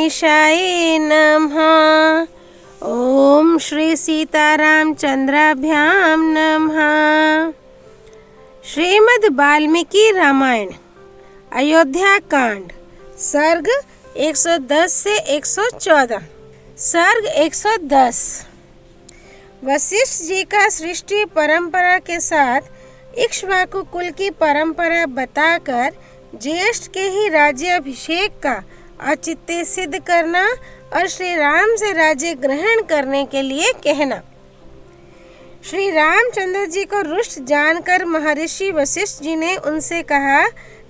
गणेशाय नमः। ओम श्री सीतारामचंद्राभ्यां नमः। श्रीमद् वाल्मीकि रामायण अयोध्या कांड सर्ग 110 से 114। सर्ग 110। वशिष्ठ जी का सृष्टि परंपरा के साथ इक्ष्वाकु कुल की परंपरा बताकर ज्येष्ठ के ही राज्याभिषेक का औचित्य सिद्ध करना और श्री राम से राज्य ग्रहण करने के लिए कहना। श्री रामचंद्र जी को रुष्ट जानकर महर्षि वशिष्ठ जी ने उनसे कहा,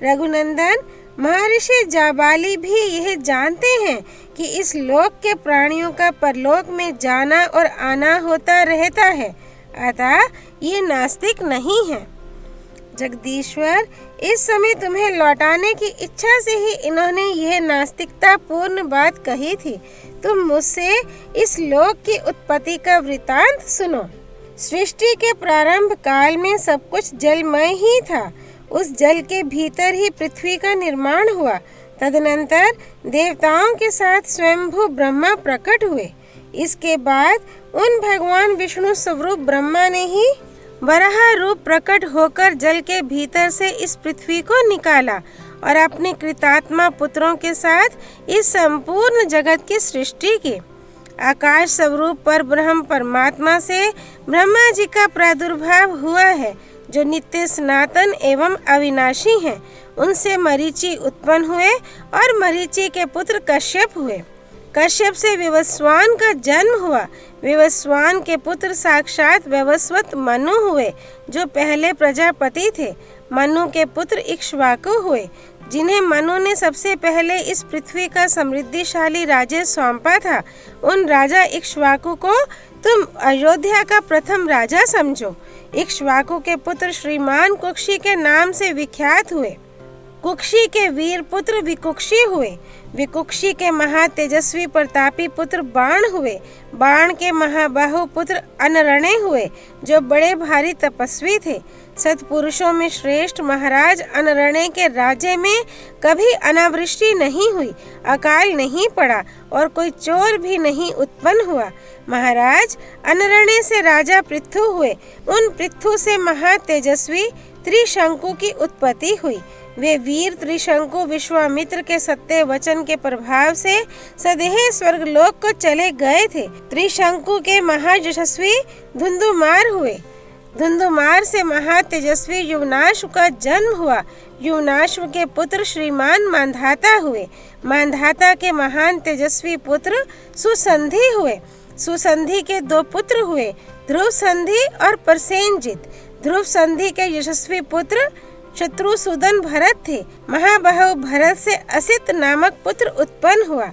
रघुनंदन, महर्षि जाबाली भी यह जानते हैं कि इस लोक के प्राणियों का परलोक में जाना और आना होता रहता है, अतः ये नास्तिक नहीं है। जगदीश्वर, इस समय तुम्हें लौटाने की इच्छा से ही इन्होंने यह नास्तिकता पूर्ण बात कही थी। तुम मुझसे इस लोक की उत्पत्ति का वृतांत सुनो। सृष्टि के प्रारंभ काल में सब कुछ जलमय ही था। उस जल के भीतर ही पृथ्वी का निर्माण हुआ। तदनंतर देवताओं के साथ स्वयंभू ब्रह्मा प्रकट हुए। इसके बाद उन भगवान विष्णु स्वरूप ब्रह्मा ने ही वराह रूप प्रकट होकर जल के भीतर से इस पृथ्वी को निकाला और अपने कृतात्मा पुत्रों के साथ इस संपूर्ण जगत की सृष्टि की। आकाश स्वरूप पर ब्रह्म परमात्मा से ब्रह्मा जी का प्रादुर्भाव हुआ है, जो नित्य सनातन एवं अविनाशी हैं। उनसे मरीचि उत्पन्न हुए और मरीचि के पुत्र कश्यप हुए। कश्यप से विवस्वान का जन्म हुआ। विवस्वान के पुत्र साक्षात वैवस्वत मनु हुए, जो पहले प्रजापति थे। मनु के पुत्र इक्ष्वाकु हुए, जिन्हें मनु ने सबसे पहले इस पृथ्वी का समृद्धिशाली राज्य सौंपा था। उन राजा इक्ष्वाकु को तुम अयोध्या का प्रथम राजा समझो। इक्ष्वाकु के पुत्र श्रीमान कुक्षी के नाम से विख्यात हुए। कुक्षी के वीर पुत्र विकुक्षी हुए। विकुक्षी के महातेजस्वी प्रतापी पुत्र बाण हुए। बाण के महाबाहु पुत्र अनरणे हुए, जो बड़े भारी तपस्वी थे। सत्पुरुषों में श्रेष्ठ महाराज अनरणे के राज्य में कभी अनावृष्टि नहीं हुई, अकाल नहीं पड़ा और कोई चोर भी नहीं उत्पन्न हुआ। महाराज अनरणे से राजा पृथु हुए। उन पृथु से महातेजस्वी त्रिशंकु की उत्पत्ति हुई। वे वीर त्रिशंकु विश्वामित्र के सत्य वचन के प्रभाव से सदेह स्वर्गलोक को चले गए थे। त्रिशंकु के महायशस्वी धुंधुमार हुए। धुंधुमार से महातेजस्वी युवनाश्व का जन्म हुआ। युवनाश्व के पुत्र श्रीमान मांधाता हुए। मांधाता के महान तेजस्वी पुत्र सुसंधि हुए। सुसंधि के दो पुत्र हुए, ध्रुव संधि और प्रसेनजित। ध्रुव संधि के यशस्वी पुत्र शत्रुसूदन भरत थे। महाबाहु भरत से असित नामक पुत्र उत्पन्न हुआ,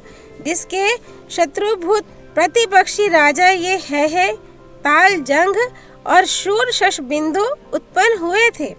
जिसके शत्रुभूत प्रतिपक्षी राजा ये है ताल जंग और शूर शशबिंदु उत्पन्न हुए थे।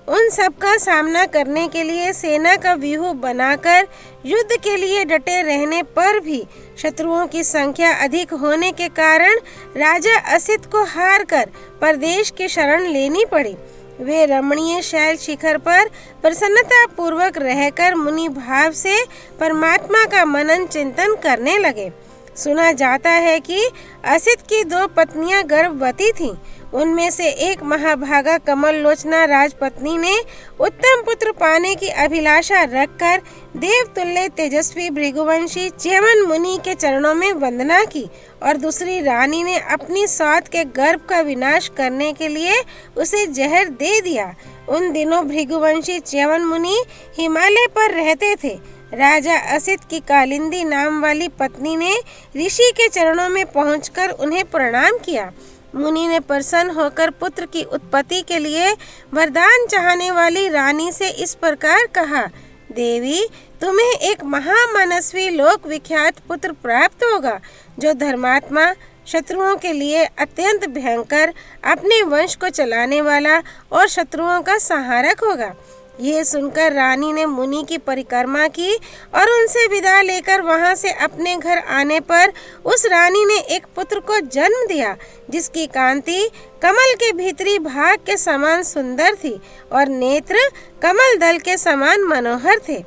उन सब का सामना करने के लिए सेना का व्यूह बनाकर युद्ध के लिए डटे रहने पर भी शत्रुओं की संख्या अधिक होने के कारण राजा असित को हार कर परदेश की शरण लेनी पड़ी। वे रमणीय शैल शिखर पर प्रसन्नता पूर्वक रहकर मुनि भाव से परमात्मा का मनन चिंतन करने लगे। सुना जाता है कि असित की दो पत्नियां गर्भवती थीं। उनमें से एक महाभागा कमल लोचना राजपत्नी ने उत्तम पुत्र पाने की अभिलाषा रखकर देवतुल्य तेजस्वी भृगुवंशी च्यवन मुनि के चरणों में वंदना की, और दूसरी रानी ने अपनी सौत के गर्भ का विनाश करने के लिए उसे जहर दे दिया। उन दिनों भृगुवंशी च्यवन मुनि हिमालय पर रहते थे। राजा असित की कालिंदी नाम वाली पत्नी ने ऋषि के चरणों में पहुंचकर उन्हें प्रणाम किया। मुनि ने प्रसन्न होकर पुत्र की उत्पत्ति के लिए वरदान चाहने वाली रानी से इस प्रकार कहा, देवी, तुम्हें एक महामनस्वी लोक विख्यात पुत्र प्राप्त होगा, जो धर्मात्मा, शत्रुओं के लिए अत्यंत भयंकर, अपने वंश को चलाने वाला और शत्रुओं का संहारक होगा। ये सुनकर रानी ने मुनि की परिक्रमा की और उनसे विदा लेकर वहां से अपने घर आने पर उस रानी ने एक पुत्र को जन्म दिया, जिसकी कांति कमल के भीतरी भाग के समान सुंदर थी और नेत्र कमल दल के समान मनोहर थे।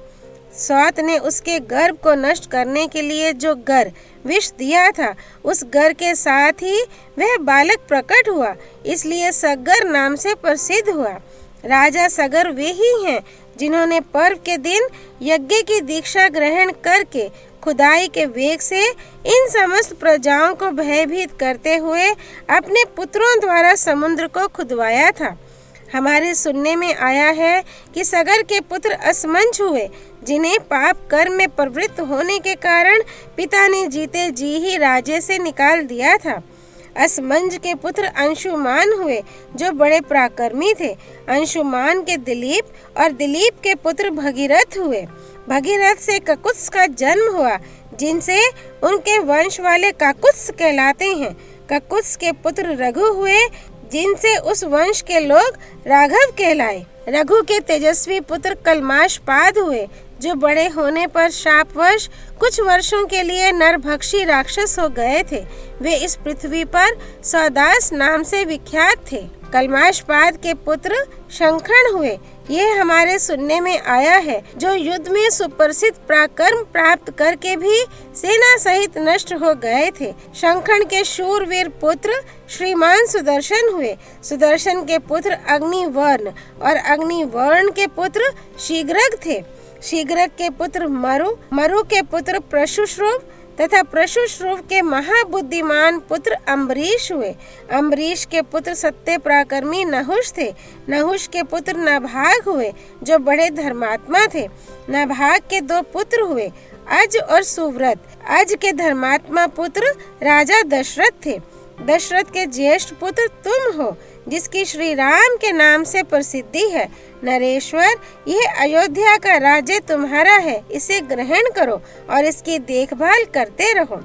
सौत ने उसके गर्भ को नष्ट करने के लिए जो गर विष दिया था, उस गर के साथ ही वह बालक प्रकट हुआ, इसलिए सगर नाम से प्रसिद्ध हुआ। राजा सगर वे ही हैं जिन्होंने पर्व के दिन यज्ञ की दीक्षा ग्रहण करके खुदाई के वेग से इन समस्त प्रजाओं को भयभीत करते हुए अपने पुत्रों द्वारा समुद्र को खुदवाया था। हमारे सुनने में आया है कि सगर के पुत्र असमंज हुए, जिन्हें पाप कर्म में प्रवृत्त होने के कारण पिता ने जीते जी ही राज्य से निकाल दिया था। असमंज के पुत्र अंशुमान हुए, जो बड़े पराक्रमी थे। अंशुमान के दिलीप और दिलीप के पुत्र भगीरथ हुए। भगीरथ से ककुत्स का जन्म हुआ, जिनसे उनके वंश वाले काकुत्स कहलाते हैं। ककुत्स के पुत्र रघु हुए, जिनसे उस वंश के लोग राघव कहलाए। रघु के तेजस्वी पुत्र कलमाशपाद हुए, जो बड़े होने पर शापवश कुछ वर्षों के लिए नरभक्षी राक्षस हो गए थे। वे इस पृथ्वी पर सौदास नाम से विख्यात थे। कलमाशपाद के पुत्र शंखण हुए। ये हमारे सुनने में आया है, जो युद्ध में सुप्रसिद्ध पराक्रम प्राप्त करके भी सेना सहित नष्ट हो गए थे। शंखण के शूरवीर पुत्र श्रीमान सुदर्शन हुए। सुदर्शन के पुत्र अग्निवर्ण और अग्निवर्ण के पुत्र शीघ्रग थे। शीघ्रग के पुत्र मरु, मरु के पुत्र प्रशुश्रुव तथा प्रशुश्रुव के महाबुद्धिमान पुत्र अम्बरीश हुए। अम्बरीश के पुत्र सत्य पराक्रमी नहुष थे। नहुष के पुत्र नभाग हुए, जो बड़े धर्मात्मा थे। नभाग के 2 पुत्र हुए, अज और सुव्रत। अज के धर्मात्मा पुत्र राजा दशरथ थे। दशरथ के ज्येष्ठ पुत्र तुम हो, जिसकी श्री राम के नाम से प्रसिद्धि है। नरेश्वर, यह अयोध्या का राज्य तुम्हारा है, इसे ग्रहण करो और इसकी देखभाल करते रहो।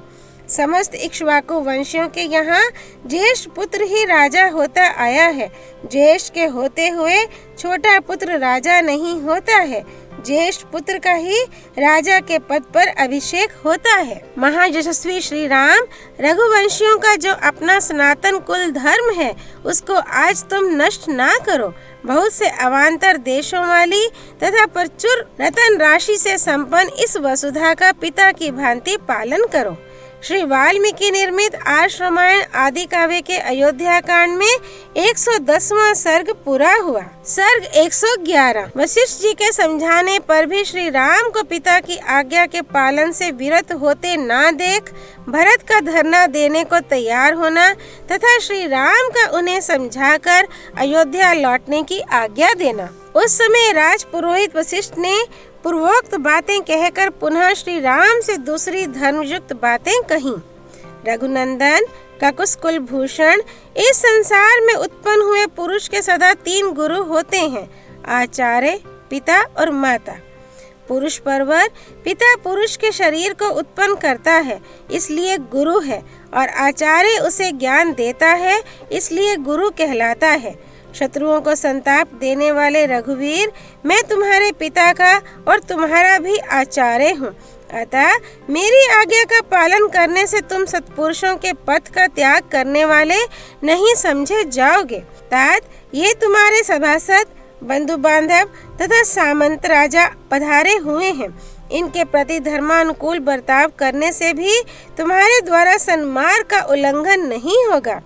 समस्त इक्ष्वाकु वंशियों के यहाँ ज्येष्ठ पुत्र ही राजा होता आया है। ज्येष्ठ के होते हुए छोटा पुत्र राजा नहीं होता है। ज्येष्ठ पुत्र का ही राजा के पद पर अभिषेक होता है। महायशस्वी श्री राम रघुवंशियों का जो अपना सनातन कुल धर्म है, उसको आज तुम नष्ट ना करो। बहुत से अवान्तर देशों वाली तथा प्रचुर रतन राशि से संपन्न इस वसुधा का पिता की भांति पालन करो। श्री वाल्मीकि निर्मित आर्ष रामायण आदि काव्य के अयोध्या कांड में 110वां सर्ग पूरा हुआ। सर्ग 111। वशिष्ठ जी के समझाने पर भी श्री राम को पिता की आज्ञा के पालन से विरत होते ना देख भरत का धरना देने को तैयार होना तथा श्री राम का उन्हें समझाकर अयोध्या लौटने की आज्ञा देना। उस समय राज पुरोहित वशिष्ठ ने पूर्वोक्त बातें कहकर पुनः श्री राम से दूसरी धर्मयुक्त बातें कहीं। रघुनंदन, ककुस कुलभूषण, इस संसार में उत्पन्न हुए पुरुष के सदा 3 गुरु होते हैं, आचार्य, पिता और माता। पुरुष परवर पिता पुरुष के शरीर को उत्पन्न करता है, इसलिए गुरु है, और आचार्य उसे ज्ञान देता है, इसलिए गुरु कहलाता है। शत्रुओं को संताप देने वाले रघुवीर, मैं तुम्हारे पिता का और तुम्हारा भी आचार्य हूँ। अतः मेरी आज्ञा का पालन करने से तुम सत्पुरुषों के पथ का त्याग करने वाले नहीं समझे जाओगे। तात ये तुम्हारे सभासद, बंधु बांधव तथा सामंत राजा पधारे हुए हैं। इनके प्रति धर्मानुकूल बर्ताव करने से भी तुम्हारे द्वारा सन्मार्ग का उल्लंघन नहीं होगा।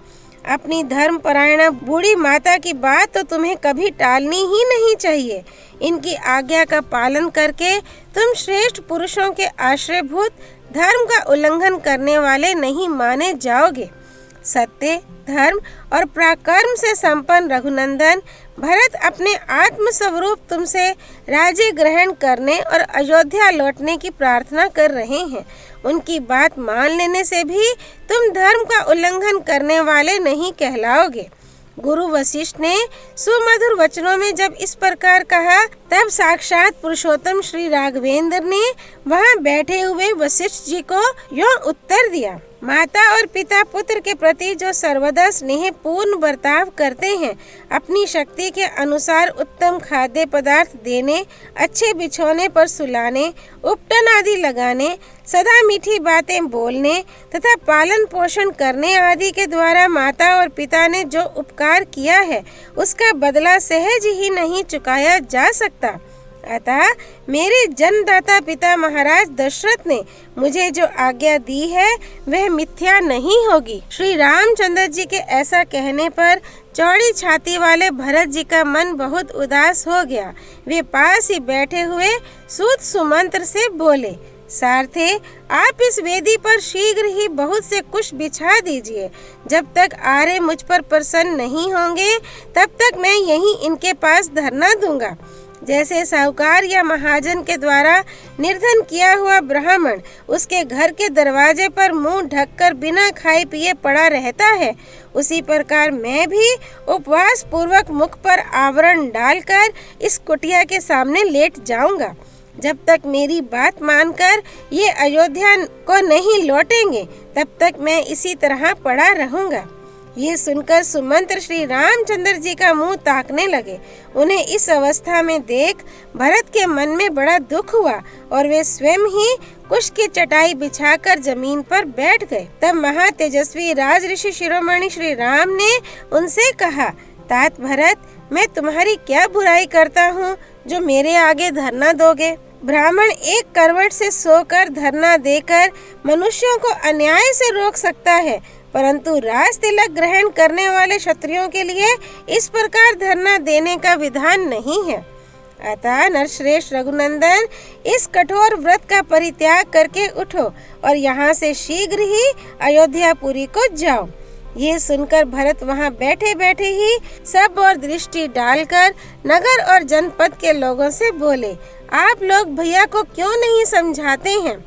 अपनी धर्मपरायण बूढ़ी माता की बात तो तुम्हें कभी टालनी ही नहीं चाहिए। इनकी आज्ञा का पालन करके तुम श्रेष्ठ पुरुषों के आश्रयभूत धर्म का उल्लंघन करने वाले नहीं माने जाओगे। सत्य, धर्म और पराक्रम से संपन्न रघुनंदन, भरत अपने आत्म स्वरूप तुमसे राज्य ग्रहण करने और अयोध्या लौटने की प्रार्थना कर रहे हैं। उनकी बात मान लेने से भी तुम धर्म का उल्लंघन करने वाले नहीं कहलाओगे। गुरु वशिष्ठ ने सुमधुर वचनों में जब इस प्रकार कहा, तब साक्षात पुरुषोत्तम श्री राघवेंद्र ने वहां बैठे हुए वशिष्ठ जी को यों उत्तर दिया। माता और पिता पुत्र के प्रति जो सर्वदा स्नेह पूर्ण बर्ताव करते हैं, अपनी शक्ति के अनुसार उत्तम खाद्य पदार्थ देने, अच्छे बिछौने पर सुलाने, उपटन आदि लगाने, सदा मीठी बातें बोलने तथा पालन पोषण करने आदि के द्वारा माता और पिता ने जो उपकार किया है, उसका बदला सहज ही नहीं चुकाया जा सकता। अतः मेरे जन्मदाता पिता महाराज दशरथ ने मुझे जो आज्ञा दी है वह मिथ्या नहीं होगी। श्री रामचंद्र जी के ऐसा कहने पर चौड़ी छाती वाले भरत जी का मन बहुत उदास हो गया। वे पास ही बैठे हुए सूत सुमंत्र से बोले, सारथे, आप इस वेदी पर शीघ्र ही बहुत से कुश बिछा दीजिए। जब तक आर्य मुझ पर प्रसन्न नहीं होंगे तब तक मैं यहीं इनके पास धरना दूंगा। जैसे साहूकार या महाजन के द्वारा निर्धन किया हुआ ब्राह्मण उसके घर के दरवाजे पर मुंह ढककर बिना खाए पिए पड़ा रहता है, उसी प्रकार मैं भी उपवास पूर्वक मुख पर आवरण डालकर इस कुटिया के सामने लेट जाऊंगा। जब तक मेरी बात मानकर ये अयोध्या को नहीं लौटेंगे तब तक मैं इसी तरह पड़ा रहूंगा। ये सुनकर सुमंत्र श्री रामचंद्र जी का मुंह ताकने लगे। उन्हें इस अवस्था में देख भरत के मन में बड़ा दुख हुआ और वे स्वयं ही कुश की चटाई बिछाकर जमीन पर बैठ गए। तब महातेजस्वी राज ऋषि शिरोमणि श्री राम ने उनसे कहा, तात भरत, मैं तुम्हारी क्या बुराई करता हूँ जो मेरे आगे धरना दोगे? ब्राह्मण एक करवट से सोकर धरना देकर मनुष्यों को अन्याय से रोक सकता है, परंतु राज तिलक ग्रहण करने वाले क्षत्रियों के लिए इस प्रकार धरना देने का विधान नहीं है। अतः नरश्रेष्ठ रघुनंदन, इस कठोर व्रत का परित्याग करके उठो और यहाँ से शीघ्र ही अयोध्यापुरी को जाओ। ये सुनकर भरत वहाँ बैठे बैठे ही सब और दृष्टि डालकर नगर और जनपद के लोगों से बोले, आप लोग भैया को क्यों नहीं समझाते हैं?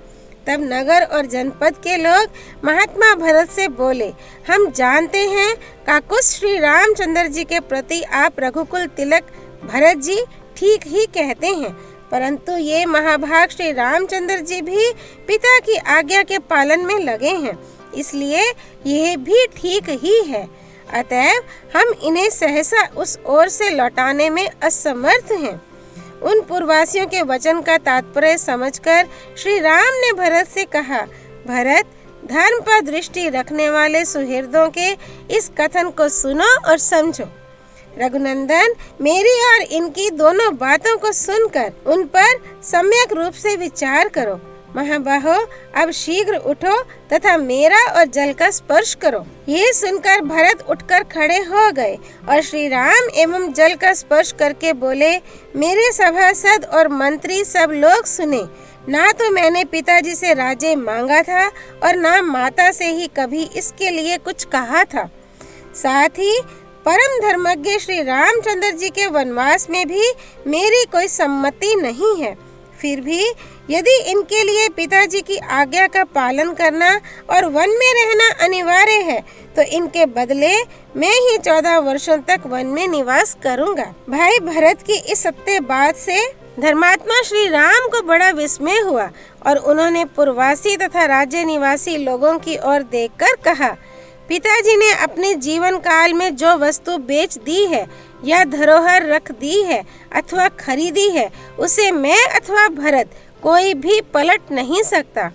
तब नगर और जनपद के लोग महात्मा भरत से बोले, हम जानते हैं काकुस श्री रामचंद्र जी के प्रति आप रघुकुल तिलक भरत जी ठीक ही कहते हैं, परंतु ये महाभाग श्री रामचंद्र जी भी पिता की आज्ञा के पालन में लगे हैं, इसलिए यह भी ठीक ही है। अतएव हम इन्हें सहसा उस ओर से लौटाने में असमर्थ हैं। उन पूर्ववासियों के वचन का तात्पर्य समझकर श्री राम ने भरत से कहा, भरत, धर्म पर दृष्टि रखने वाले सुहृदों के इस कथन को सुनो और समझो। रघुनंदन, मेरी और इनकी दोनों बातों को सुनकर उन पर सम्यक रूप से विचार करो। महाबाहो, अब शीघ्र उठो तथा मेरा और जल का स्पर्श करो। ये सुनकर भरत उठकर खड़े हो गए और श्री राम एवं जल का स्पर्श करके बोले, मेरे सभासद और मंत्री सब लोग सुने। ना तो मैंने पिताजी से राज्य मांगा था और ना माता से ही कभी इसके लिए कुछ कहा था। साथ ही परम धर्मज्ञ श्री रामचंद्र जी के वनवास में भी मेरी कोई सम्मति नहीं है। फिर भी यदि इनके लिए पिताजी की आज्ञा का पालन करना और वन में रहना अनिवार्य है तो इनके बदले मैं ही 14 वर्षों तक वन में निवास करूंगा। भाई भरत की इस सत्य बात से धर्मात्मा श्री राम को बड़ा विस्मय हुआ और उन्होंने पूर्ववासी तथा राज्य निवासी लोगों की ओर देखकर कहा, पिताजी ने अपने जीवन काल में जो वस्तु बेच दी है या धरोहर रख दी है अथवा खरीदी है, उसे मैं अथवा भरत कोई भी पलट नहीं सकता।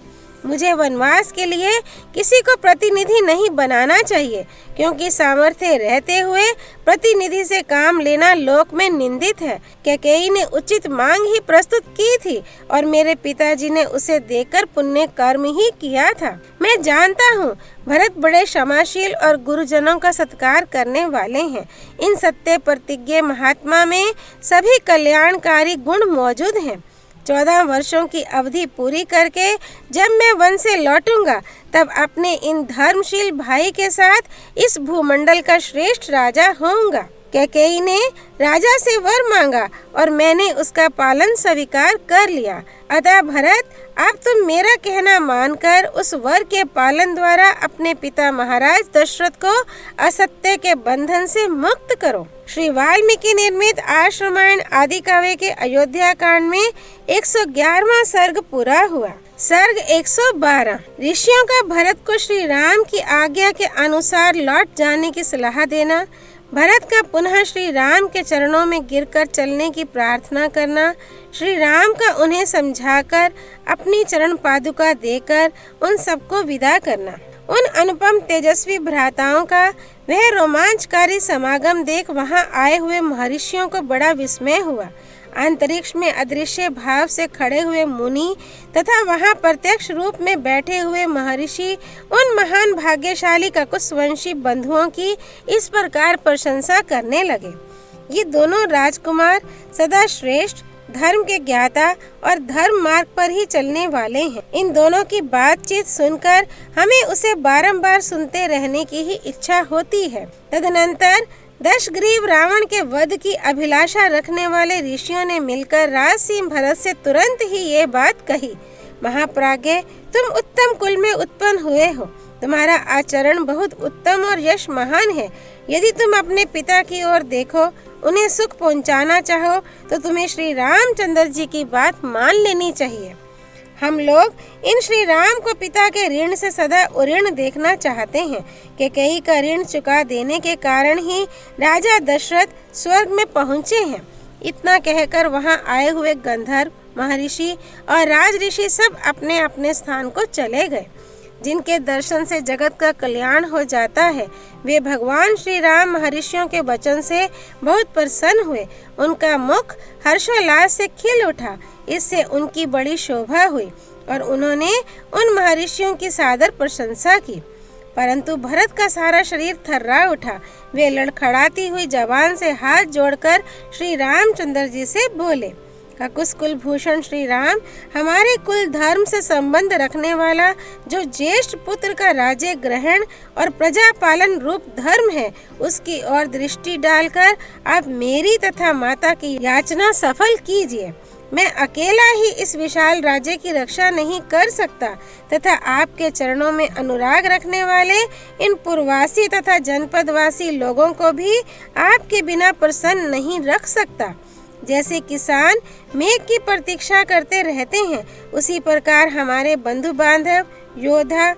मुझे वनवास के लिए किसी को प्रतिनिधि नहीं बनाना चाहिए, क्योंकि सामर्थ्य रहते हुए प्रतिनिधि से काम लेना लोक में निंदित है। कैकेयी ने उचित मांग ही प्रस्तुत की थी और मेरे पिताजी ने उसे देकर पुण्य कर्म ही किया था। मैं जानता हूँ भरत बड़े क्षमाशील और गुरुजनों का सत्कार करने वाले हैं। इन सत्य प्रतिज्ञ महात्मा में सभी कल्याणकारी गुण मौजूद हैं। 14 वर्षों की अवधि पूरी करके जब मैं वन से लौटूंगा तब अपने इन धर्मशील भाई के साथ इस भूमंडल का श्रेष्ठ राजा होऊंगा। कैकेयी ने राजा से वर मांगा और मैंने उसका पालन स्वीकार कर लिया। अतः भरत, अब तुम मेरा कहना मानकर उस वर के पालन द्वारा अपने पिता महाराज दशरथ को असत्य के बंधन से मुक्त करो। श्री वाल्मीकि निर्मित आश्रमायण आदि काव्य के अयोध्या कांड में 111वां सर्ग पूरा हुआ। सर्ग 112। ऋषियों का भरत को श्री राम की आज्ञा के अनुसार लौट जाने की सलाह देना, भरत का पुनः श्री राम के चरणों में गिरकर चलने की प्रार्थना करना, श्री राम का उन्हें समझाकर अपनी चरण पादुका देकर उन सबको विदा करना। उन अनुपम तेजस्वी भ्राताओं का वह रोमांचकारी समागम देख वहां आए हुए महर्षियों को बड़ा विस्मय हुआ। अंतरिक्ष में अदृश्य भाव से खड़े हुए मुनि तथा वहां प्रत्यक्ष रूप में बैठे हुए महर्षि उन महान भाग्यशाली ककुसवंशी बंधुओं की इस प्रकार प्रशंसा करने लगे। ये दोनों राजकुमार सदा श्रेष्ठ, धर्म के ज्ञाता और धर्म मार्ग पर ही चलने वाले हैं। इन दोनों की बातचीत सुनकर हमें उसे बारंबार सुनते रहने की ही इच्छा होती है। तदनंतर दशग्रीव रावण के वध की अभिलाषा रखने वाले ऋषियों ने मिलकर राजसिंह भरत से तुरंत ही ये बात कही, महाप्राज्ञ, तुम उत्तम कुल में उत्पन्न हुए हो, तुम्हारा आचरण बहुत उत्तम और यश महान है। यदि तुम अपने पिता की ओर देखो, उन्हें सुख पहुंचाना चाहो तो तुम्हें श्री रामचंद्र जी की बात मान लेनी चाहिए। हम लोग इन श्री राम को पिता के ऋण से सदा उऋण देखना चाहते हैं। कैकेयी का ऋण चुका देने के कारण ही राजा दशरथ स्वर्ग में पहुँचे हैं। इतना कहकर वहां आए हुए गंधर्व, महर्षि और राज ऋषि सब अपने अपने स्थान को चले गए। जिनके दर्शन से जगत का कल्याण हो जाता है, वे भगवान श्री राम महर्षियों के वचन से बहुत प्रसन्न हुए। उनका मुख हर्षोल्लास से खिल उठा। इससे उनकी बड़ी शोभा हुई और उन्होंने उन महर्षियों की सादर प्रशंसा की। परंतु भरत का सारा शरीर थर्रा उठा। वे लड़खड़ाती हुई जबान से हाथ जोड़कर श्री रामचंद्र जी से बोले, ककुस कुल भूषण श्री राम, हमारे कुल धर्म से संबंध रखने वाला जो ज्येष्ठ पुत्र का राज्य ग्रहण और प्रजा पालन रूप धर्म है, उसकी ओर दृष्टि डालकर आप मेरी तथा माता की याचना सफल कीजिए। मैं अकेला ही इस विशाल राज्य की रक्षा नहीं कर सकता तथा आपके चरणों में अनुराग रखने वाले इन पुरवासी तथा जनपदवासी लोगों को भी आपके बिना प्रसन्न नहीं रख सकता। जैसे किसान मेघ की प्रतीक्षा करते रहते हैं, उसी प्रकार हमारे बंधु बांधव, योद्धा,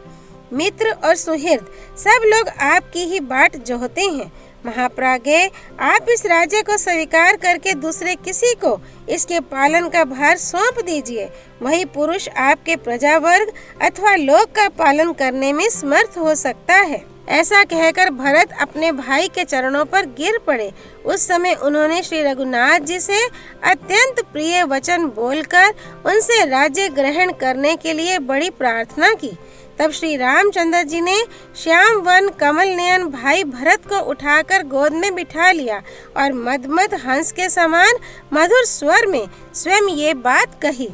मित्र और सुहृद सब लोग आपकी ही बाट जोहते हैं। महाप्राज्ञ, आप इस राज्य को स्वीकार करके दूसरे किसी को इसके पालन का भार सौंप दीजिए। वही पुरुष आपके प्रजावर्ग अथवा लोक का पालन करने में समर्थ हो सकता है। ऐसा कहकर भरत अपने भाई के चरणों पर गिर पड़े। उस समय उन्होंने श्री रघुनाथ जी से अत्यंत प्रिय वचन बोलकर उनसे राज्य ग्रहण करने के लिए बड़ी प्रार्थना की। तब श्री रामचंद्र जी ने श्याम वन कमल नयन भाई भरत को उठाकर गोद में बिठा लिया और मदमद हंस के समान मधुर स्वर में स्वयं ये बात कही,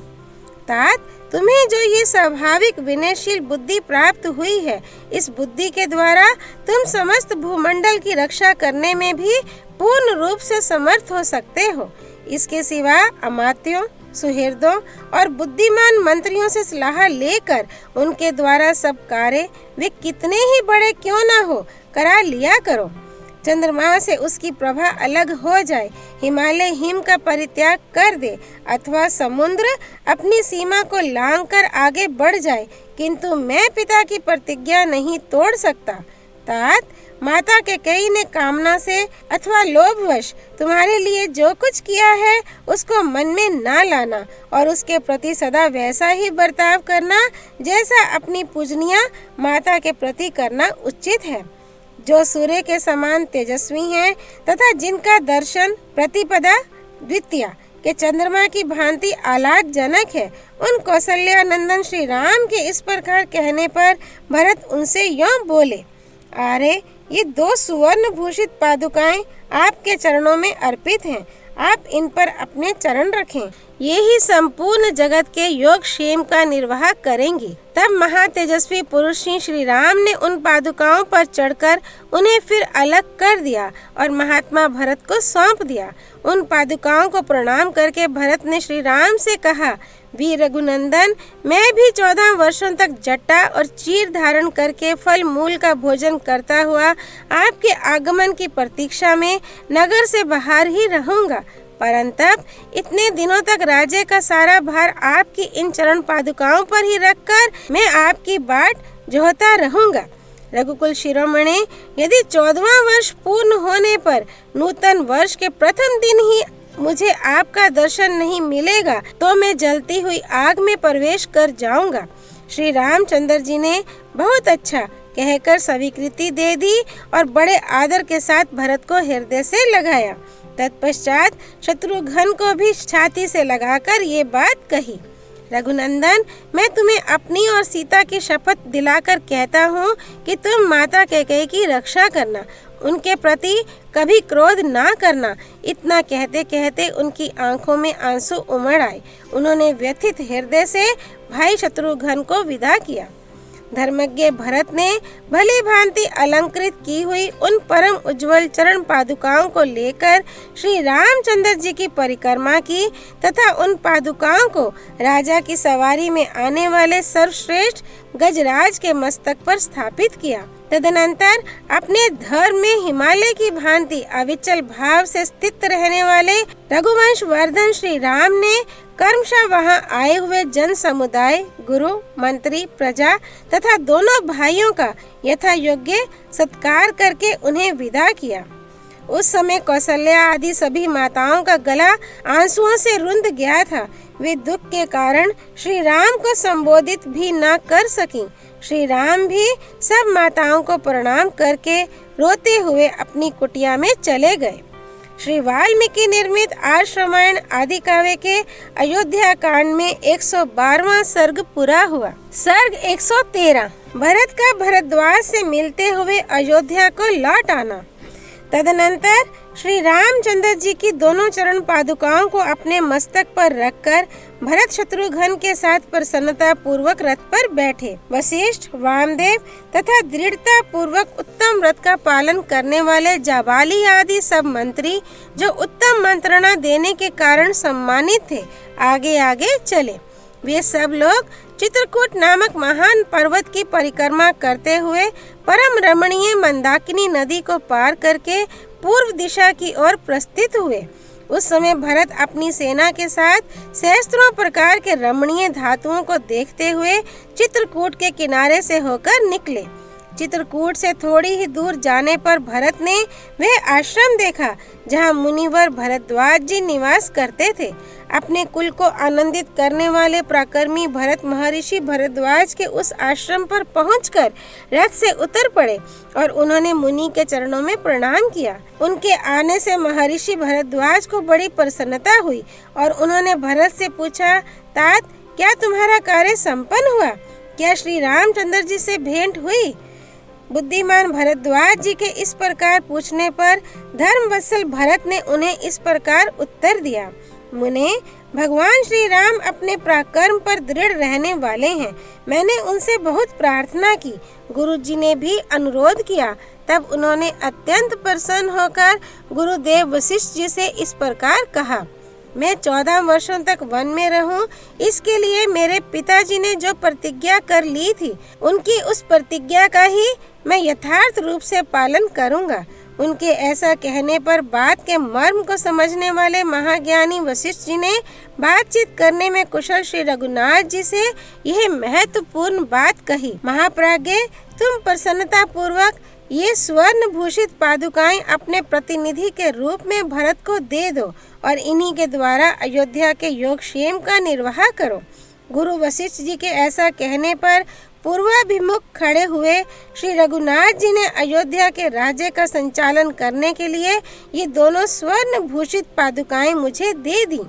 तात, तुम्हें जो ये स्वाभाविक विनयशील बुद्धि प्राप्त हुई है, इस बुद्धि के द्वारा तुम समस्त भूमंडल की रक्षा करने में भी पूर्ण रूप से समर्थ हो सकते हो। इसके सिवा अमात्यों, सुहृदों और बुद्धिमान मंत्रियों से सलाह लेकर उनके द्वारा सब कार्य वे कितने ही बड़े क्यों न हो करा लिया करो। चंद्रमा से उसकी प्रभा अलग हो जाए, हिमालय हिम का परित्याग कर दे अथवा समुद्र अपनी सीमा को लांघकर आगे बढ़ जाए, किंतु मैं पिता की प्रतिज्ञा नहीं तोड़ सकता। तात, माता कैकेयी ने कामना से अथवा लोभवश तुम्हारे लिए जो कुछ किया है उसको मन में ना लाना और उसके प्रति सदा वैसा ही बर्ताव करना जैसा अपनी पूजनीय माता के प्रति करना उचित है। जो सूर्य के समान तेजस्वी हैं तथा जिनका दर्शन प्रतिपदा द्वितीया के चंद्रमा की भांति आह्लादजनक है, उन कौशल्यानंदन श्री राम के इस प्रकार कहने पर भरत उनसे यूं बोले, अरे ये 2 सुवर्ण भूषित पादुकाएं आपके चरणों में अर्पित हैं, आप इन पर अपने चरण रखें, ये ही संपूर्ण जगत के योग क्षेम का निर्वाह करेंगी। तब महातेजस्वी पुरुष श्री राम ने उन पादुकाओं पर चढ़कर उन्हें फिर अलग कर दिया और महात्मा भरत को सौंप दिया। उन पादुकाओं को प्रणाम करके भरत ने श्री राम से कहा, वीर रघुनंदन, मैं भी 14 वर्षों तक जट्टा और चीर धारण करके फल मूल का भोजन करता हुआ आपके आगमन की प्रतीक्षा में नगर से बाहर ही रहूंगा, परंतु इतने दिनों तक राज्य का सारा भार आपकी इन चरण पादुकाओं पर ही रखकर मैं आपकी बाट जोहता रहूंगा। रघुकुल शिरोमणि, यदि 14वां वर्ष पूर्ण होने पर नूतन वर्ष के प्रथम दिन ही मुझे आपका दर्शन नहीं मिलेगा तो मैं जलती हुई आग में प्रवेश कर जाऊंगा। श्री रामचंद्र जी ने बहुत अच्छा कहकर स्वीकृति दे दी और बड़े आदर के साथ भरत को हृदय से लगाया। तत्पश्चात शत्रुघ्न को भी छाती से लगाकर ये बात कही, रघुनंदन, मैं तुम्हें अपनी और सीता की शपथ दिलाकर कहता हूँ कि तुम माता कैकेयी की रक्षा करना, उनके प्रति कभी क्रोध ना करना। इतना कहते कहते उनकी आंखों में आंसू उमड़ आए। उन्होंने व्यथित हृदय से भाई शत्रुघ्न को विदा किया। धर्मज्ञ भरत ने भली भांति अलंकृत की हुई उन परम उज्जवल चरण पादुकाओं को लेकर श्री रामचंद्र जी की परिक्रमा की तथा उन पादुकाओं को राजा की सवारी में आने वाले सर्वश्रेष्ठ गजराज के मस्तक पर स्थापित किया। तदनंतर अपने धर्म में हिमालय की भांति अविचल भाव से स्थित रहने वाले रघुवंश वर्धन श्री राम ने कर्मशः वहां आए हुए जन समुदाय, गुरु, मंत्री, प्रजा तथा दोनों भाइयों का यथा योग्य सत्कार करके उन्हें विदा किया। उस समय कौशल्या आदि सभी माताओं का गला आंसुओं से रुंध गया था। वे दुख के कारण श्री राम को संबोधित भी न कर सकीं। श्री राम भी सब माताओं को प्रणाम करके रोते हुए अपनी कुटिया में चले गए। श्री वाल्मीकि निर्मित आर्ष रामायण आदि काव्य के अयोध्या कांड में 112वां सर्ग पूरा हुआ। सर्ग 113 भरत का भरद्वाज से मिलते हुए अयोध्या को लौट आना। तदनंतर श्री रामचंद्र जी की दोनों चरण पादुकाओं को अपने मस्तक पर रखकर भरत शत्रुघ्न के साथ प्रसन्नता पूर्वक रथ पर बैठे। वशिष्ठ, वामदेव तथा दृढ़ता पूर्वक उत्तम व्रत का पालन करने वाले जाबाली आदि सब मंत्री जो उत्तम मंत्रणा देने के कारण सम्मानित थे, आगे आगे चले। वे सब लोग चित्रकूट नामक महान पर्वत की परिक्रमा करते हुए परम रमणीय मंदाकिनी नदी को पार करके पूर्व दिशा की ओर प्रस्थित हुए। उस समय भरत अपनी सेना के साथ सहस्त्रों प्रकार के रमणीय धातुओं को देखते हुए चित्रकूट के किनारे से होकर निकले। चित्रकूट से थोड़ी ही दूर जाने पर भरत ने वह आश्रम देखा जहाँ मुनिवर भरद्वाज जी निवास करते थे। अपने कुल को आनंदित करने वाले पराक्रमी भरत महर्षि भरद्वाज के उस आश्रम पर पहुंचकर रथ से उतर पड़े और उन्होंने मुनि के चरणों में प्रणाम किया। उनके आने से महर्षि भरद्वाज को बड़ी प्रसन्नता हुई और उन्होंने भरत से पूछा, तात, क्या तुम्हारा कार्य संपन्न हुआ? क्या श्री रामचंद्र जी से भेंट हुई? बुद्धिमान भरद्वाज जी के इस प्रकार पूछने पर धर्मवत्सल भरत ने उन्हें इस प्रकार उत्तर दिया, मुने, भगवान श्री राम अपने पराक्रम पर दृढ़ रहने वाले हैं। मैंने उनसे बहुत प्रार्थना की, गुरु जी ने भी अनुरोध किया। तब उन्होंने अत्यंत प्रसन्न होकर गुरुदेव वशिष्ठ जी से इस प्रकार कहा, मैं 14 वर्षों तक वन में रहूं, इसके लिए मेरे पिताजी ने जो प्रतिज्ञा कर ली थी, उनकी उस प्रतिज्ञा का ही मैं यथार्थ रूप से पालन करूंगा। उनके ऐसा कहने पर बात के मर्म को समझने वाले महाज्ञानी वशिष्ठ जी ने बातचीत करने में कुशल श्री रघुनाथ जी से यह महत्वपूर्ण बात कही, महाप्राज्ञ, तुम प्रसन्नता पूर्वक ये स्वर्ण भूषित पादुकाएं अपने प्रतिनिधि के रूप में भरत को दे दो और इन्हीं के द्वारा अयोध्या के योगक्षेम का निर्वाह करो। गुरु वशिष्ठ जी के ऐसा कहने पर पूर्वाभिमुख खड़े हुए श्री रघुनाथ जी ने अयोध्या के राज्य का संचालन करने के लिए ये दोनों स्वर्ण भूषित पादुकाएं मुझे दे दी।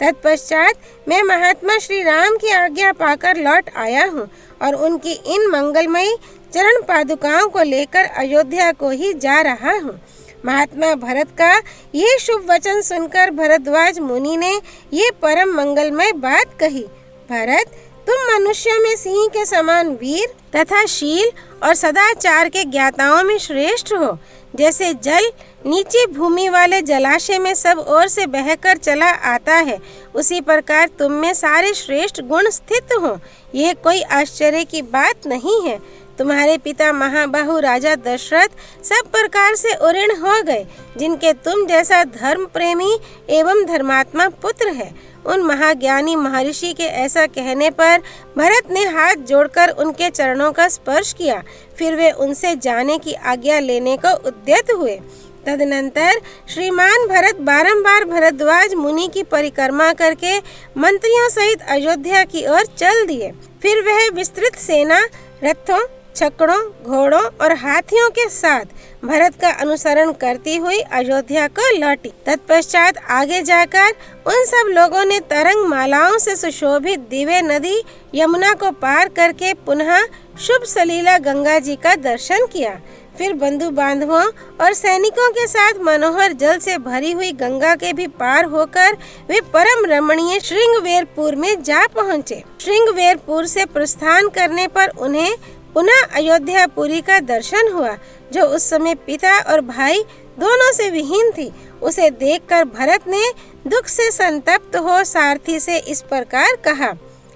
तत्पश्चात मैं महात्मा श्री राम की आज्ञा पाकर लौट आया हूँ और उनकी इन मंगलमयी चरण पादुकाओं को लेकर अयोध्या को ही जा रहा हूँ। महात्मा भरत का ये शुभ वचन सुनकर भरद्वाज मुनि ने ये परम मंगलमय बात कही, भरत, तुम मनुष्यों में सिंह के समान वीर तथा शील और सदाचार के ज्ञाताओं में श्रेष्ठ हो। जैसे जल नीचे भूमि वाले जलाशय में सब ओर से बहकर चला आता है, उसी प्रकार तुम में सारे श्रेष्ठ गुण स्थित हो। यह कोई आश्चर्य की बात नहीं है। तुम्हारे पिता महाबाहु राजा दशरथ सब प्रकार से उऋण हो गए, जिनके तुम जैसा धर्म प्रेमी एवं धर्मात्मा पुत्र है। उन महाज्ञानी महर्षि के ऐसा कहने पर भरत ने हाथ जोड़कर उनके चरणों का स्पर्श किया। फिर वे उनसे जाने की आज्ञा लेने को उद्यत हुए। तदनंतर श्रीमान भरत बारंबार भरद्वाज मुनि की परिक्रमा करके मंत्रियों सहित अयोध्या की ओर चल दिए। फिर वह विस्तृत सेना, रथों, छकड़ों, घोड़ों और हाथियों के साथ भरत का अनुसरण करती हुई अयोध्या को लौटी। तत्पश्चात आगे जाकर उन सब लोगों ने तरंग मालाओं से सुशोभित दिव्य नदी यमुना को पार करके पुनः शुभ सलीला गंगा जी का दर्शन किया। फिर बंधु बांधवों और सैनिकों के साथ मनोहर जल से भरी हुई गंगा के भी पार होकर वे परम रमणीय श्रृंगवेरपुर में जा पहुँचे। श्रृंगवेरपुर से प्रस्थान करने पर उन्हें पुनः अयोध्यापुरी का दर्शन हुआ, जो उस समय पिता और भाई दोनों से विहीन थी। उसे देखकर भरत ने दुख से संतप्त हो सारथी से इस प्रकार कहा,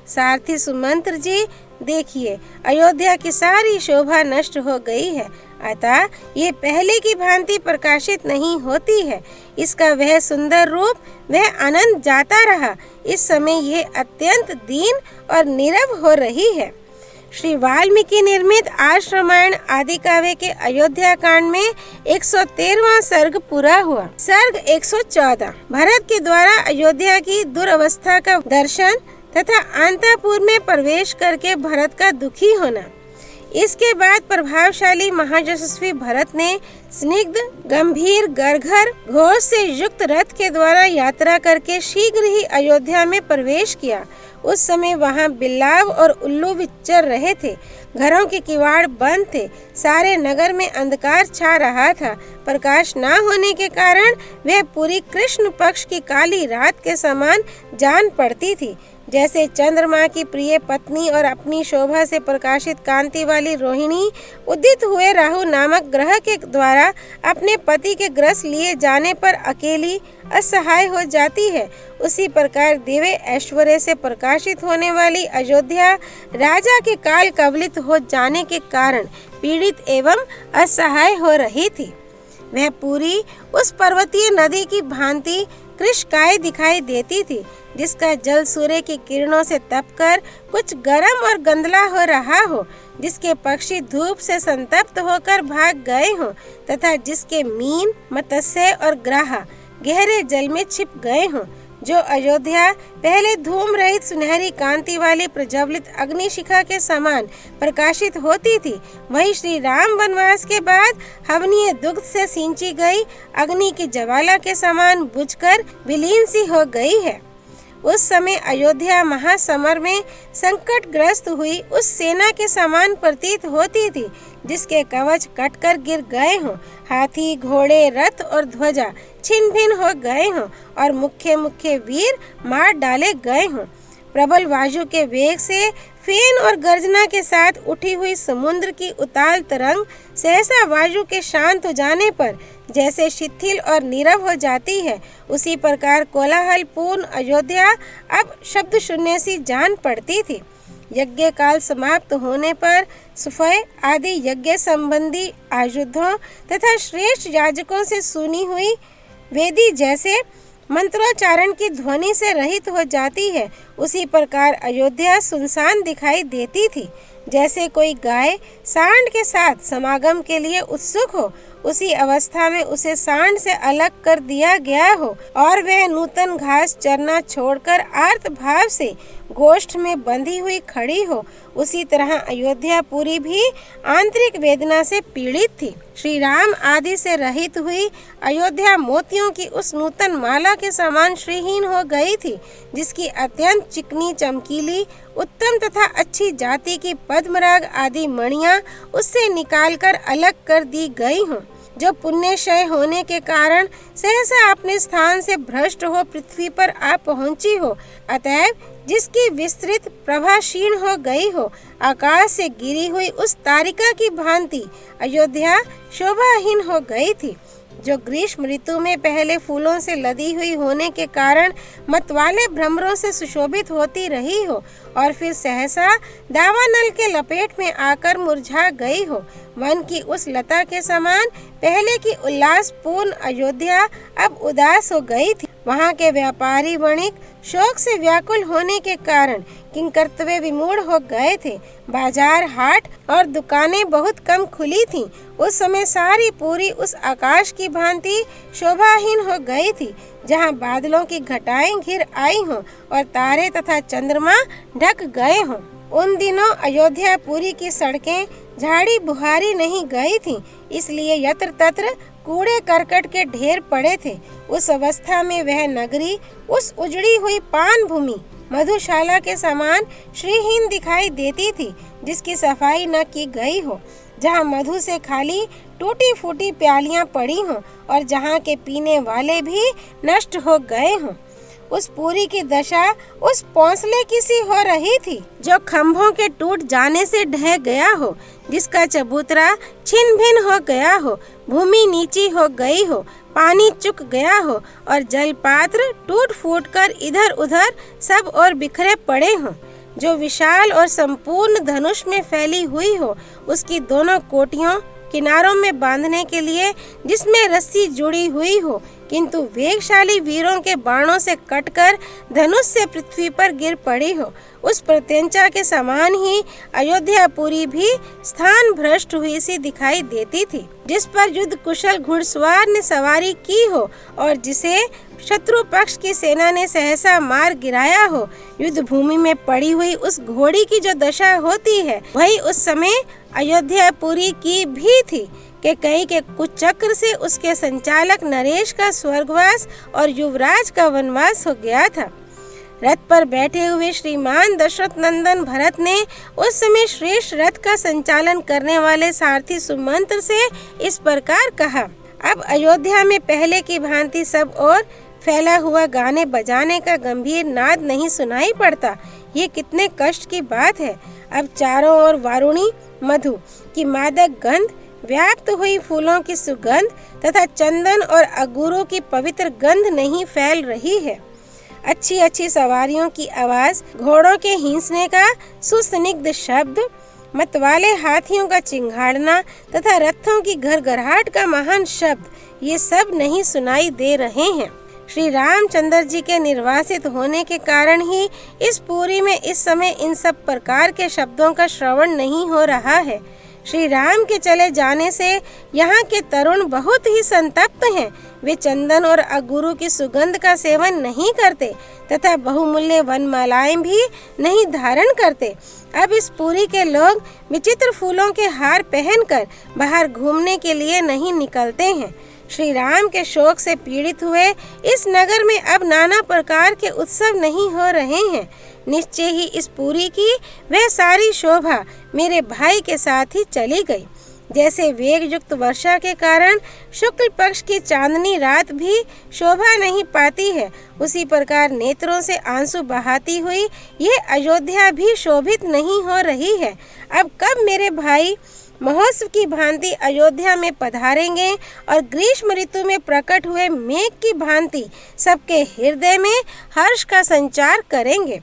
सारथी सुमंत्र जी, देखिए अयोध्या की सारी शोभा नष्ट हो गई है, अतः ये पहले की भांति प्रकाशित नहीं होती है। इसका वह सुंदर रूप, वह आनंद जाता रहा। इस समय ये अत्यंत दीन और नीरव हो रही है। श्री वाल्मीकि निर्मित आर्ष रामायण आदि काव्य के अयोध्या कांड में 113वां सर्ग पूरा हुआ। सर्ग 114 भरत के द्वारा अयोध्या की दुरवस्था का दर्शन तथा अंतःपुर में प्रवेश करके भरत का दुखी होना। इसके बाद प्रभावशाली महायशस्वी भरत ने स्निग्ध गंभीर गरघर घोष से युक्त रथ के द्वारा यात्रा करके शीघ्र ही अयोध्या में प्रवेश किया। उस समय वहां बिल्लाव और उल्लू विचर रहे थे। घरों के किवाड़ बंद थे। सारे नगर में अंधकार छा रहा था। प्रकाश न होने के कारण वह पूरी कृष्ण पक्ष की काली रात के समान जान पड़ती थी। जैसे चंद्रमा की प्रिय पत्नी और अपनी शोभा से प्रकाशित कांति वाली रोहिणी उदित हुए राहु नामक ग्रह के द्वारा अपने पति के ग्रस लिए जाने पर अकेली असहाय हो जाती है, उसी प्रकार दिव्य ऐश्वर्य से प्रकाशित होने वाली अयोध्या राजा के काल कवलित हो जाने के कारण पीड़ित एवं असहाय हो रही थी। वह पूरी उस पर्वतीय नदी की भांति कृशकाय दिखाई देती थी, जिसका जल सूर्य की किरणों से तपकर कुछ गर्म और गंदला हो रहा हो, जिसके पक्षी धूप से संतप्त होकर भाग गए हों तथा जिसके मीन, मत्स्य और ग्राहा गहरे जल में छिप गए हों। जो अयोध्या पहले धूम रहित सुनहरी कांति वाली प्रज्वलित अग्निशिखा के समान प्रकाशित होती थी, वही श्री राम वनवास के बाद हवनीय दुग्ध से सिंची गई अग्नि की ज्वाला के समान बुझकर विलीन सी हो गई है। उस समय अयोध्या महासमर में संकटग्रस्त हुई उस सेना के समान प्रतीत होती थी, जिसके कवच कटकर गिर गए हों, हाथी, घोड़े, रथ और ध्वजा छिन्न भिन्न हो गए हों और मुख्य मुख्य वीर मार डाले गए हों। प्रबल वायु के वेग से फेन और गर्जना के साथ उठी हुई समुद्र की उताल तरंग सहसा वायु के शांत हो जाने पर जैसे शिथिल और नीरव हो जाती है, उसी प्रकार कोलाहल पूर्ण अयोध्या अब शब्द शून्य सी जान पड़ती थी। यज्ञ काल समाप्त होने पर सुफय आदि यज्ञ संबंधी आयुधों तथा श्रेष्ठ याजकों से सुनी हुई वेदी जैसे मंत्रोच्चारण की ध्वनि से रहित हो जाती है, उसी प्रकार अयोध्या सुनसान दिखाई देती थी। जैसे कोई गाय सांड के साथ समागम के लिए उत्सुक हो, उसी अवस्था में उसे सांड से अलग कर दिया गया हो और वह नूतन घास चरना छोड़कर आर्त भाव से गोष्ठ में बंधी हुई खड़ी हो, उसी तरह अयोध्या पूरी भी आंतरिक वेदना से पीड़ित थी। श्री राम आदि से रहित हुई अयोध्या मोतियों की उस नूतन माला के समान श्रीहीन हो गई थी, जिसकी अत्यंत चिकनी चमकीली उत्तम तथा अच्छी जाति की पद्मराग आदि मणियां उससे निकालकर अलग कर दी गई हों, जो पुण्यक्षय होने के कारण सहसा अपने स्थान से भ्रष्ट हो पृथ्वी पर आ पहुंची हो, अतएव जिसकी विस्तृत प्रभा क्षीण हो गई हो, आकाश से गिरी हुई उस तारिका की भांति अयोध्या शोभाहीन हो गई थी, जो ग्रीष्म ऋतु में पहले फूलों से लदी हुई होने के कारण मतवाले भ्रमरों से सुशोभित होती रही हो और फिर सहसा दावानल के लपेट में आकर मुरझा गई हो। वन की उस लता के समान पहले की उल्लासपूर्ण अयोध्या अब उदास हो गई थी। वहाँ के व्यापारी वणिक शोक से व्याकुल होने के कारण किंकर्तव्य विमूढ़ हो गए थे। बाजार, हाट और दुकानें बहुत कम खुली थीं। उस समय सारी पूरी उस आकाश की भांति शोभाहीन हो गई थी, जहाँ बादलों की घटाएं घिर आई हों और तारे तथा चंद्रमा ढक गए हों। उन दिनों अयोध्यापुरी की सड़कें झाड़ी बुहारी नहीं गई थीं, इसलिए यत्र तत्र कूड़े करकट के ढेर पड़े थे। उस अवस्था में वह नगरी उस उजड़ी हुई पान भूमि मधुशाला के समान श्रीहीन दिखाई देती थी, जिसकी सफाई न की गई हो, जहाँ मधु से खाली टूटी फूटी प्यालियां पड़ी हों और जहाँ के पीने वाले भी नष्ट हो गए हों। उस पूरी की दशा उस पौंसले की सी हो रही थी जो खंभों के टूट जाने से ढह गया हो, जिसका चबूतरा छिन्न भिन्न हो गया हो, भूमि नीची हो गई हो, पानी चुक गया हो और जल पात्र टूट फूट कर इधर उधर सब और बिखरे पड़े हों, जो विशाल और संपूर्ण धनुष में फैली हुई हो, उसकी दोनों कोटियों किनारों में बांधने के लिए जिसमें रस्सी जुड़ी हुई हो, किंतु वेगशाली वीरों के बाणों से कटकर धनुष से पृथ्वी पर गिर पड़ी हो, उस प्रत्यंचा के समान ही अयोध्यापुरी भी स्थान भ्रष्ट हुई सी दिखाई देती थी, जिस पर युद्ध कुशल घुड़सवार ने सवारी की हो और जिसे शत्रु पक्ष की सेना ने सहसा मार गिराया हो। युद्ध भूमि में पड़ी हुई उस घोड़ी की जो दशा होती है, वही उस समय अयोध्यापुरी की भी थी कि कई के कुचक्र से उसके संचालक नरेश का स्वर्गवास और युवराज का वनवास हो गया था। रथ पर बैठे हुए श्रीमान दशरथ नंदन भरत ने उस समय श्रेष्ठ रथ का संचालन करने वाले सारथी सुमंत्र से इस प्रकार कहा, अब अयोध्या में पहले की भांति सब और फैला हुआ गाने बजाने का गंभीर नाद नहीं सुनाई पड़ता। ये कितने कष्ट की बात है। अब चारों ओर वारुणी मधु की मादक गंध, व्याप्त हुई फूलों की सुगंध तथा चंदन और अंगूरों की पवित्र गंध नहीं फैल रही है। अच्छी अच्छी सवारियों की आवाज, घोड़ों के हींसने का सुस्निग्ध शब्द, मतवाले हाथियों का चिंघाड़ना तथा रथों की घरघराहट का महान शब्द, ये सब नहीं सुनाई दे रहे हैं। श्री रामचंद्र जी के निर्वासित होने के कारण ही इस पुरी में इस समय इन सब प्रकार के शब्दों का श्रवण नहीं हो रहा है। श्री राम के चले जाने से यहाँ के तरुण बहुत ही संतप्त हैं। वे चंदन और अंगूरों की सुगंध का सेवन नहीं करते तथा बहुमूल्य वनमालाएं भी नहीं धारण करते। अब इस पुरी के लोग विचित्र फूलों के हार पहनकर बाहर घूमने के लिए नहीं निकलते हैं। श्री राम के शोक से पीड़ित हुए इस नगर में अब नाना प्रकार के उत्सव नहीं हो रहे हैं। निश्चय ही इस पुरी की वह सारी शोभा मेरे भाई के साथ ही चली गई। जैसे वेग युक्त वर्षा के कारण शुक्ल पक्ष की चांदनी रात भी शोभा नहीं पाती है, उसी प्रकार नेत्रों से आंसू बहाती हुई ये अयोध्या भी शोभित नहीं हो रही है। अब कब मेरे भाई महोत्सव की भांति अयोध्या में पधारेंगे और ग्रीष्म ऋतु में प्रकट हुए मेघ की भांति सबके हृदय में हर्ष का संचार करेंगे।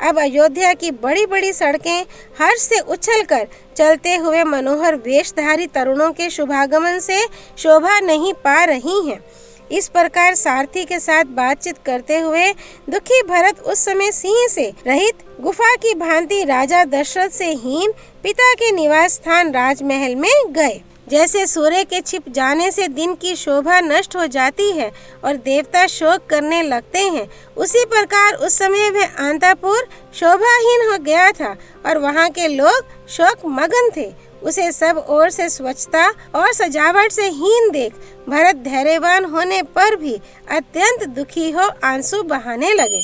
अब अयोध्या की बड़ी बड़ी सड़कें हर्ष से उछलकर चलते हुए मनोहर वेशधारी तरुणों के शुभागमन से शोभा नहीं पा रही हैं। इस प्रकार सारथी के साथ बातचीत करते हुए दुखी भरत उस समय सिंह से रहित गुफा की भांति राजा दशरथ से हीन पिता के निवास स्थान राजमहल में गए। जैसे सूर्य के छिप जाने से दिन की शोभा नष्ट हो जाती है और देवता शोक करने लगते हैं, उसी प्रकार उस समय वह अंतपुर शोभाहीन हो गया था और वहाँ के लोग शोक मगन थे। उसे सब ओर से स्वच्छता और सजावट से हीन देख भरत धैर्यवान होने पर भी अत्यंत दुखी हो आंसू बहाने लगे।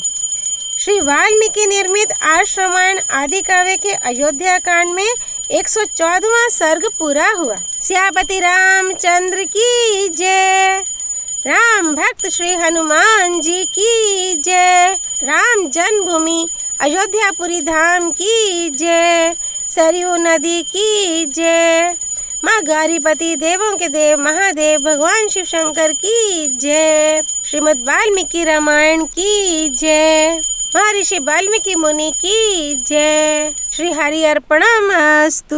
श्री वाल्मीकि निर्मित आर्ष रामायण आदि काव्य के अयोध्या कांड में 114वां सर्ग पूरा हुआ। सियापति रामचंद्र की जय। राम भक्त श्री हनुमान जी की जय। राम जन्मभूमि अयोध्यापुरी धाम की जय। सरयू नदी की जय। माँ गौरीपति देवों के देव महादेव भगवान शिव शंकर की जय। श्रीमद् वाल्मीकि रामायण की जय। महर्षि वाल्मीकि मुनि की जय। श्री हरि अर्पणमस्तु।